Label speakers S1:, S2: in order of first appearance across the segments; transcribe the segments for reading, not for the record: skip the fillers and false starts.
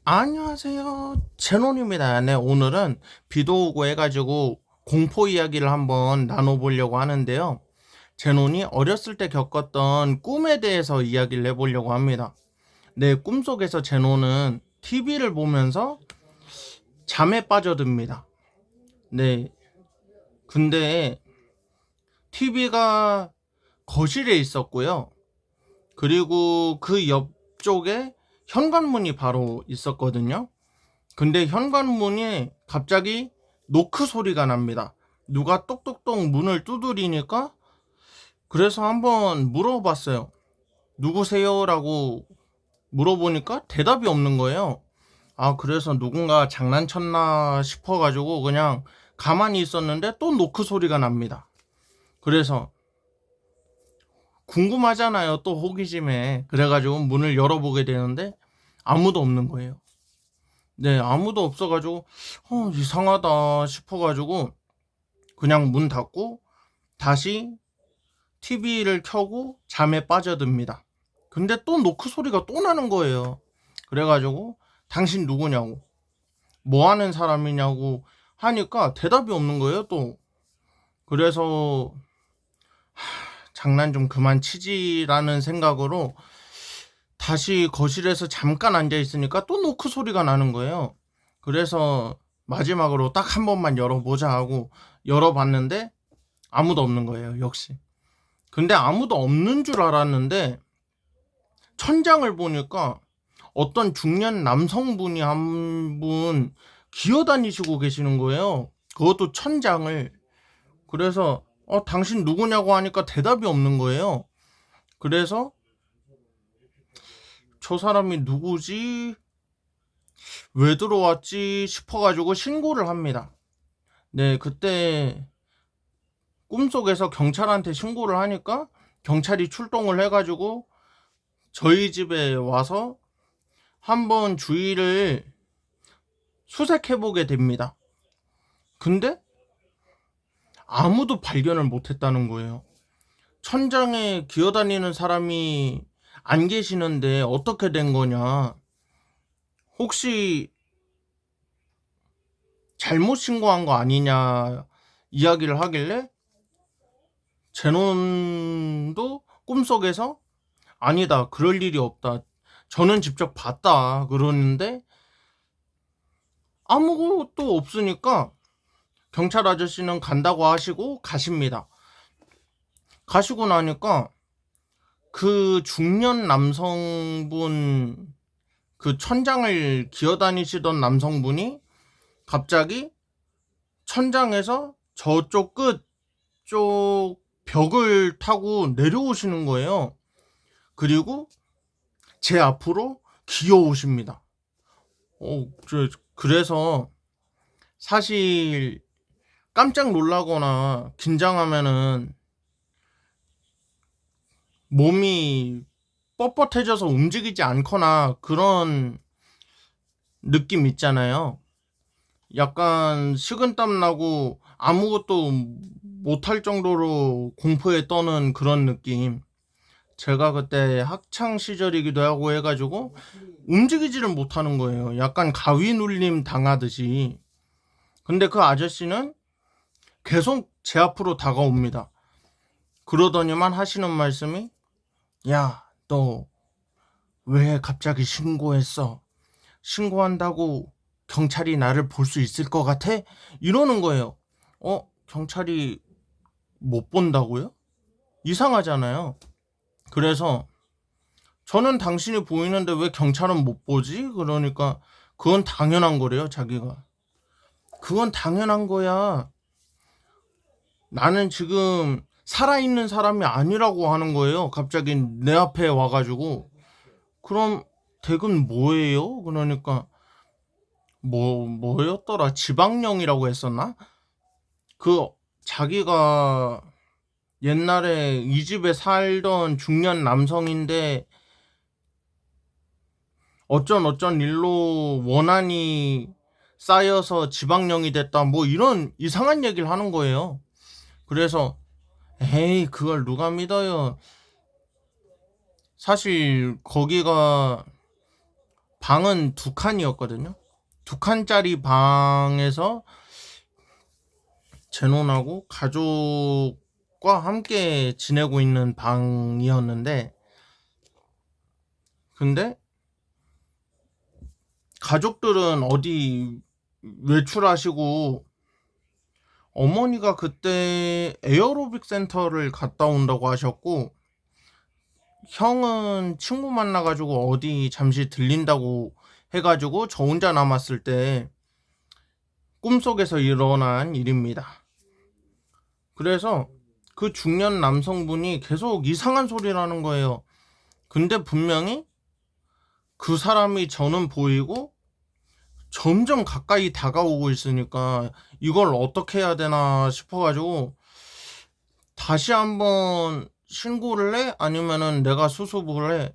S1: 안녕하세요. 제논입니다. 네, 오늘은 비도 오고 해가지고 공포 이야기를 한번 나눠보려고 하는데요. 제논이 어렸을 때 겪었던 꿈에 대해서 이야기를 해보려고 합니다. 네, 꿈속에서 제논은 TV를 보면서 잠에 빠져듭니다. 네, 근데 TV가 거실에 있었고요. 그리고 그 옆쪽에 현관문이 바로 있었거든요. 근데 현관문이 갑자기 노크 소리가 납니다. 누가 똑똑똑 문을 두드리니까 그래서 한번 물어봤어요. 누구세요? 라고 물어보니까 대답이 없는 거예요. 아, 그래서 누군가 장난쳤나 싶어가지고 그냥 가만히 있었는데 또 노크 소리가 납니다. 그래서 궁금하잖아요. 또 호기심에. 그래가지고 문을 열어보게 되는데 아무도 없는 거예요. 네, 아무도 없어가지고 이상하다 싶어가지고 그냥 문 닫고 다시 TV를 켜고 잠에 빠져듭니다. 근데 또 노크 소리가 또 나는 거예요. 그래가지고 당신 누구냐고, 뭐 하는 사람이냐고 하니까 대답이 없는 거예요, 또. 그래서 장난 좀 그만 치지라는 생각으로 다시 거실에서 잠깐 앉아 있으니까 또 노크 소리가 나는 거예요. 그래서 마지막으로 딱 한 번만 열어보자 하고 열어봤는데 아무도 없는 거예요, 역시. 근데 아무도 없는 줄 알았는데 천장을 보니까 어떤 중년 남성분이 한 분 기어다니시고 계시는 거예요. 그것도 천장을. 그래서 당신 누구냐고 하니까 대답이 없는 거예요. 그래서 저 사람이 누구지? 왜 들어왔지? 싶어가지고 신고를 합니다. 네, 그때 꿈속에서 경찰한테 신고를 하니까 경찰이 출동을 해가지고 저희 집에 와서 한번 주위를 수색해보게 됩니다. 근데 아무도 발견을 못했다는 거예요. 천장에 기어다니는 사람이 안 계시는데 어떻게 된 거냐. 혹시 잘못 신고한 거 아니냐 이야기를 하길래 제논도 꿈속에서 아니다, 그럴 일이 없다, 저는 직접 봤다 그러는데 아무것도 없으니까 경찰 아저씨는 간다고 하시고 가십니다. 가시고 나니까 그 중년 남성분, 그 천장을 기어다니시던 남성분이 갑자기 천장에서 저쪽 끝쪽 벽을 타고 내려오시는 거예요. 그리고 제 앞으로 기어오십니다. 그래서 사실 깜짝 놀라거나 긴장하면은 몸이 뻣뻣해져서 움직이지 않거나 그런 느낌 있잖아요. 약간 식은땀 나고 아무것도 못할 정도로 공포에 떠는 그런 느낌. 제가 그때 학창 시절이기도 하고 해가지고 움직이지를 못하는 거예요. 약간 가위 눌림 당하듯이. 근데 그 아저씨는 계속 제 앞으로 다가옵니다. 그러더니만 하시는 말씀이, 야, 너 왜 갑자기 신고했어? 신고한다고 경찰이 나를 볼 수 있을 것 같아? 이러는 거예요. 경찰이 못 본다고요? 이상하잖아요. 그래서 저는 당신이 보이는데 왜 경찰은 못 보지? 그러니까 그건 당연한 거래요, 자기가. 그건 당연한 거야. 나는 지금 살아있는 사람이 아니라고 하는 거예요. 갑자기 내 앞에 와가지고. 그럼 댁은 뭐예요? 그러니까 뭐였더라? 지방령이라고 했었나? 그 자기가 옛날에 이 집에 살던 중년 남성인데 어쩐 일로 원한이 쌓여서 지방령이 됐다, 뭐 이런 이상한 얘기를 하는 거예요. 그래서 에이, 그걸 누가 믿어요. 사실 거기가 방은 두 칸이었거든요. 두 칸짜리 방에서 제논하고 가족과 함께 지내고 있는 방이었는데, 근데 가족들은 어디 외출하시고 어머니가 그때 에어로빅 센터를 갔다 온다고 하셨고, 형은 친구 만나가지고 어디 잠시 들린다고 해가지고 저 혼자 남았을 때 꿈속에서 일어난 일입니다. 그래서 그 중년 남성분이 계속 이상한 소리를 하는 거예요. 근데 분명히 그 사람이 저는 보이고 점점 가까이 다가오고 있으니까 이걸 어떻게 해야 되나 싶어가지고 다시 한번 신고를 해? 아니면은 내가 수습을 해?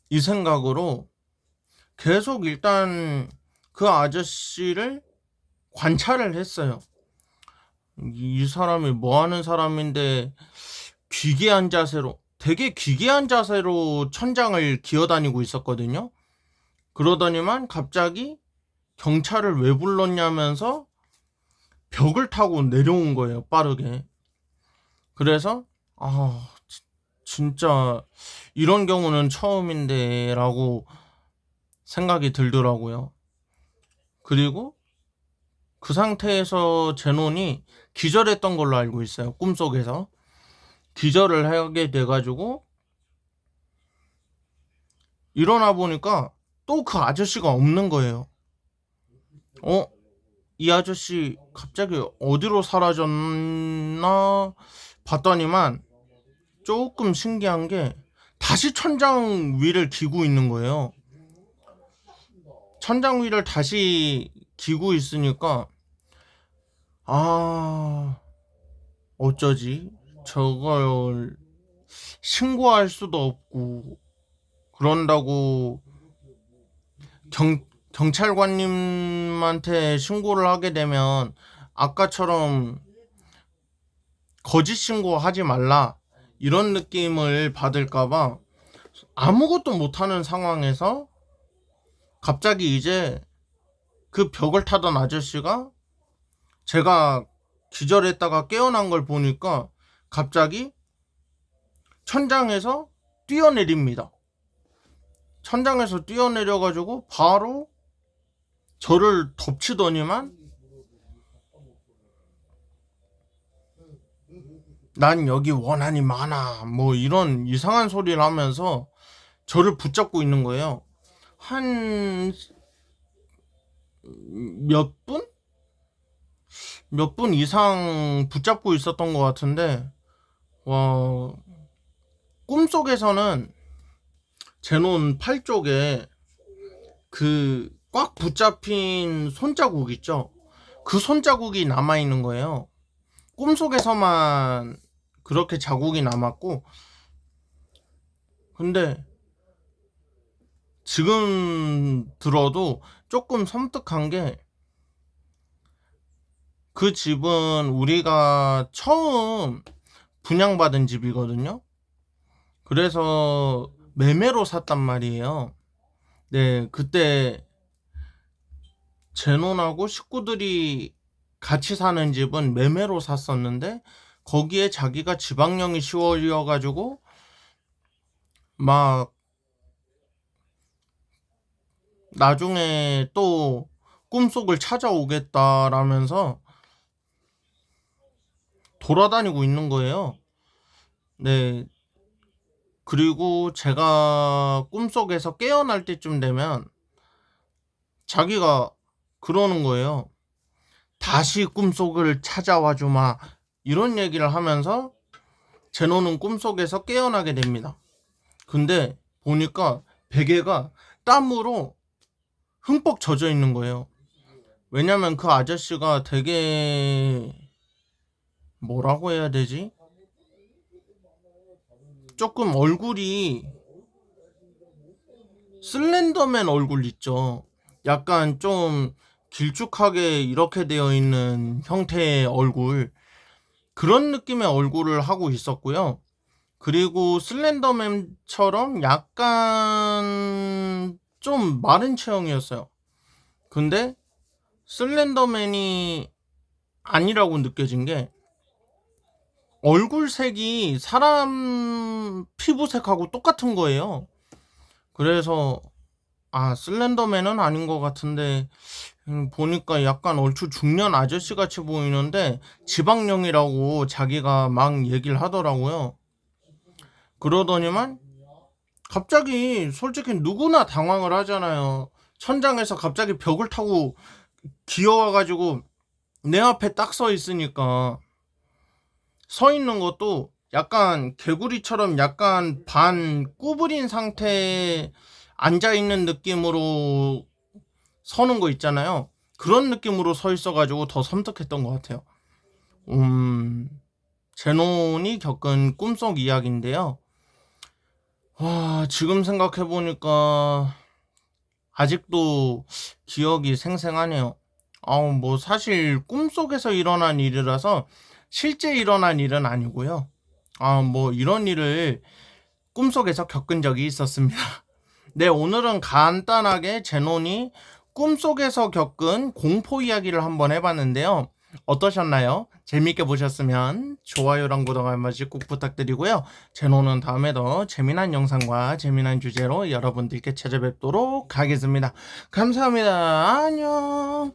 S1: 이 생각으로 계속 일단 그 아저씨를 관찰을 했어요. 이 사람이 뭐 하는 사람인데 기괴한 자세로, 되게 기괴한 자세로 천장을 기어다니고 있었거든요. 그러더니만 갑자기 경찰을 왜 불렀냐면서 벽을 타고 내려온 거예요, 빠르게. 그래서 진짜 이런 경우는 처음인데 라고 생각이 들더라고요. 그리고 그 상태에서 제논이 기절했던 걸로 알고 있어요. 꿈속에서 기절을 하게 돼가지고 일어나 보니까 또 그 아저씨가 없는 거예요. 이 아저씨 갑자기 어디로 사라졌나 봤더니만 조금 신기한 게 다시 천장 위를 기고 있는 거예요. 천장 위를 다시 기고 있으니까 어쩌지? 저걸 신고할 수도 없고 그런다고 경찰관님한테 신고를 하게 되면 아까처럼 거짓 신고하지 말라 이런 느낌을 받을까봐 아무것도 못하는 상황에서 갑자기 이제 그 벽을 타던 아저씨가 제가 기절했다가 깨어난 걸 보니까 갑자기 천장에서 뛰어내립니다. 천장에서 뛰어내려가지고 바로 저를 덮치더니만 난 여기 원한이 많아 뭐 이런 이상한 소리를 하면서 저를 붙잡고 있는 거예요. 한 몇 분 이상 붙잡고 있었던 것 같은데, 와, 꿈속에서는 제논 팔 쪽에 그 꽉 붙잡힌 손자국 있죠? 그 손자국이 남아있는 거예요. 꿈속에서만 그렇게 자국이 남았고, 근데 지금 들어도 조금 섬뜩한 게 그 집은 우리가 처음 분양받은 집이거든요. 그래서 매매로 샀단 말이에요. 네, 그때 제논하고 식구들이 같이 사는 집은 매매로 샀었는데 거기에 자기가 지방령이 씌워져가지고 막 나중에 또 꿈속을 찾아오겠다라면서 돌아다니고 있는 거예요. 네. 그리고 제가 꿈속에서 깨어날 때쯤 되면 자기가 그러는 거예요. 다시 꿈속을 찾아와 주마. 이런 얘기를 하면서 제노는 꿈속에서 깨어나게 됩니다. 근데 보니까 베개가 땀으로 흠뻑 젖어 있는 거예요. 왜냐면 그 아저씨가 되게 뭐라고 해야 되지? 조금 얼굴이 슬렌더맨 얼굴 있죠. 약간 좀 길쭉하게 이렇게 되어 있는 형태의 얼굴, 그런 느낌의 얼굴을 하고 있었고요. 그리고 슬렌더맨처럼 약간 좀 마른 체형이었어요. 근데 슬렌더맨이 아니라고 느껴진 게 얼굴색이 사람 피부색하고 똑같은 거예요. 그래서 슬렌더맨은 아닌 것 같은데 보니까 약간 얼추 중년 아저씨 같이 보이는데 지방령이라고 자기가 막 얘기를 하더라고요. 그러더니만 갑자기 솔직히 누구나 당황을 하잖아요. 천장에서 갑자기 벽을 타고 기어와가지고 내 앞에 딱 서 있으니까 서 있는 것도 약간 개구리처럼 약간 반 구부린 상태에 앉아 있는 느낌으로 서는 거 있잖아요. 그런 느낌으로 서 있어가지고 더 섬뜩했던 것 같아요. 제논이 겪은 꿈속 이야기인데요. 지금 생각해보니까 아직도 기억이 생생하네요. 뭐 사실 꿈속에서 일어난 일이라서 실제 일어난 일은 아니고요. 뭐 이런 일을 꿈속에서 겪은 적이 있었습니다. 네, 오늘은 간단하게 제논이 꿈속에서 겪은 공포 이야기를 한번 해봤는데요. 어떠셨나요? 재밌게 보셨으면 좋아요랑 구독 한 번씩 꼭 부탁드리고요. 제논은 다음에 더 재미난 영상과 재미난 주제로 여러분들께 찾아뵙도록 하겠습니다. 감사합니다. 안녕.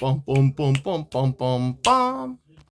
S1: 빰빰빰빰빰빰빰